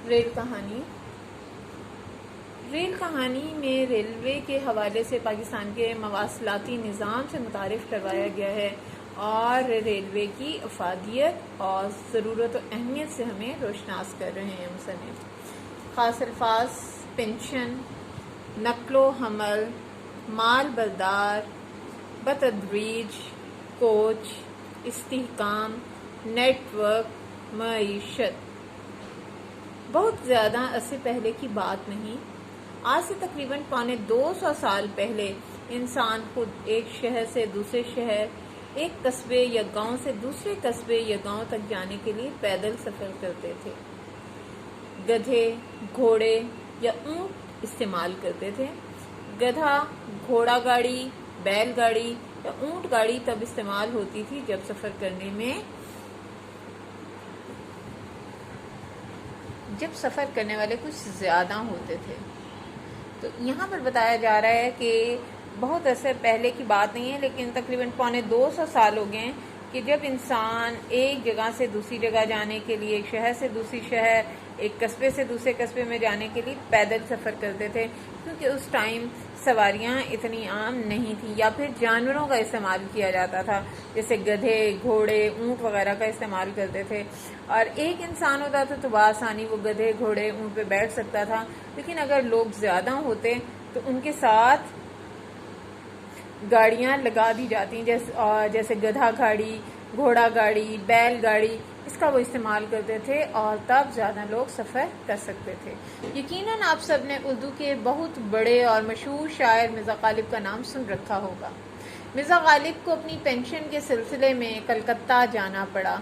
Rail کہانی میں railway کے حوالے سے پاکستان کے مواصلاتی نظام سے متعارف کروایا گیا ہے اور ریلوے کی افادیت اور ضرورت و اہمیت سے ہمیں روشناس کر رہے ہیں مصنف۔ خاص الفاظ: پنشن، نقل و حمل، مال بردار، بتدریج، کوچ، استحکام، نیٹ ورک، معیشت۔ بہت زیادہ عرصے پہلے کی بات نہیں، آج سے تقریباً 250 سال پہلے انسان خود ایک شہر سے دوسرے شہر، ایک قصبے یا گاؤں سے دوسرے قصبے یا گاؤں تک جانے کے لیے پیدل سفر کرتے تھے۔ گدھے، گھوڑے یا اونٹ استعمال کرتے تھے۔ گدھا، گھوڑا گاڑی، بیل گاڑی یا اونٹ گاڑی تب استعمال ہوتی تھی جب سفر کرنے والے کچھ زیادہ ہوتے تھے۔ تو یہاں پر بتایا جا رہا ہے کہ بہت عرصے پہلے کی بات نہیں ہے، لیکن تقریباً 250 سال ہو گئے ہیں کہ جب انسان ایک جگہ سے دوسری جگہ جانے کے لیے، ایک شہر سے دوسری شہر، ایک قصبے سے دوسرے قصبے میں جانے کے لیے پیدل سفر کرتے تھے، کیونکہ اس ٹائم سواریاں اتنی عام نہیں تھیں یا پھر جانوروں کا استعمال کیا جاتا تھا، جیسے گدھے، گھوڑے، اونٹ وغیرہ کا استعمال کرتے تھے۔ اور ایک انسان ہوتا تھا تو بآسانی وہ گدھے، گھوڑے، اونٹ پہ بیٹھ سکتا تھا، لیکن اگر لوگ زیادہ ہوتے تو ان کے ساتھ گاڑیاں لگا دی جاتی، جیسے گدھا گاڑی، گھوڑا گاڑی، بیل گاڑی، اس کا وہ استعمال کرتے تھے اور تب زیادہ لوگ سفر کر سکتے تھے۔ یقیناً آپ سب نے اردو کے بہت بڑے اور مشہور شاعر مرزا غالب کا نام سن رکھا ہوگا۔ مرزا غالب کو اپنی پینشن کے سلسلے میں کلکتہ جانا پڑا۔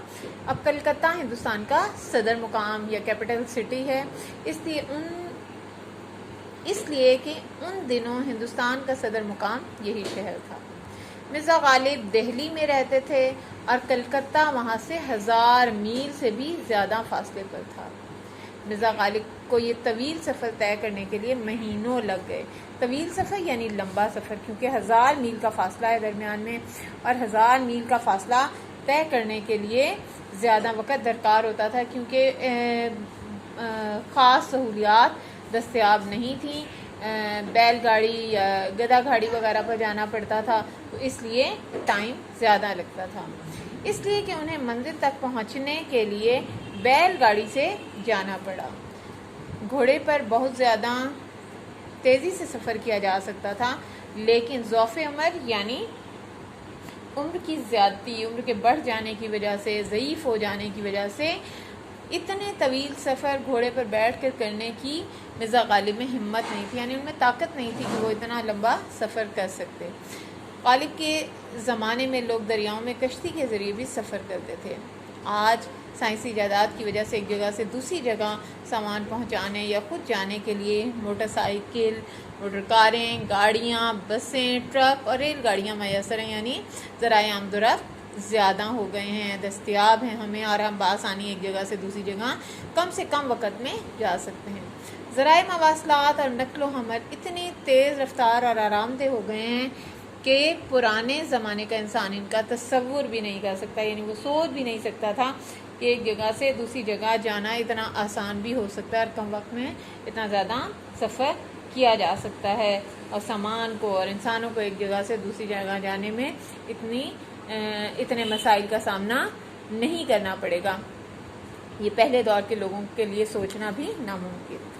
اب کلکتہ ہندوستان کا صدر مقام یا کیپٹل سٹی ہے، اس لیے کہ ان دنوں ہندوستان کا صدر مقام یہی شہر تھا۔ مرزا غالب دہلی میں رہتے تھے اور کلکتہ وہاں سے 1000 میل سے بھی زیادہ فاصلے پر تھا۔ مرزا غالب کو یہ طویل سفر طے کرنے کے لیے مہینوں لگ گئے۔ طویل سفر یعنی لمبا سفر، کیونکہ 1000 میل کا فاصلہ ہے درمیان میں، اور 1000 میل کا فاصلہ طے کرنے کے لیے زیادہ وقت درکار ہوتا تھا، کیونکہ خاص سہولیات دستیاب نہیں تھیں۔ بیل گاڑی یا گدھا گاڑی وغیرہ پر جانا پڑتا تھا، تو اس لیے ٹائم زیادہ لگتا تھا، اس لیے کہ انہیں منزل تک پہنچنے کے لیے بیل گاڑی سے جانا پڑا۔ گھوڑے پر بہت زیادہ تیزی سے سفر کیا جا سکتا تھا، لیکن ضعف عمر یعنی عمر کی زیادتی، عمر کے بڑھ جانے کی وجہ سے، ضعیف ہو جانے کی وجہ سے اتنے طویل سفر گھوڑے پر بیٹھ کر کرنے کی مرزا غالب میں ہمت نہیں تھی، یعنی ان میں طاقت نہیں تھی کہ وہ اتنا لمبا سفر کر سکتے۔ غالب کے زمانے میں لوگ دریاؤں میں کشتی کے ذریعے بھی سفر کرتے تھے۔ آج سائنسی ایجادات کی وجہ سے ایک جگہ سے دوسری جگہ سامان پہنچانے یا خود جانے کے لیے موٹر سائیکل، موٹر کاریں، گاڑیاں، بسیں، ٹرک اور ریل گاڑیاں میسر ہیں، یعنی ذرائع آمد و رفت زیادہ ہو گئے ہیں، دستیاب ہیں ہمیں، اور ہم بآسانی ایک جگہ سے دوسری جگہ کم سے کم وقت میں جا سکتے ہیں۔ ذرائع مواصلات اور نقل و حمل اتنی تیز رفتار اور آرام دہ ہو گئے ہیں کہ پرانے زمانے کا انسان ان کا تصور بھی نہیں کر سکتا، یعنی وہ سوچ بھی نہیں سکتا تھا کہ ایک جگہ سے دوسری جگہ جانا اتنا آسان بھی ہو سکتا ہے اور کم وقت میں اتنا زیادہ سفر کیا جا سکتا ہے، اور سامان کو اور انسانوں کو ایک جگہ سے دوسری جگہ جانے میں اتنے مسائل کا سامنا نہیں کرنا پڑے گا۔ یہ پہلے دور کے لوگوں کے لیے سوچنا بھی ناممکن تھا۔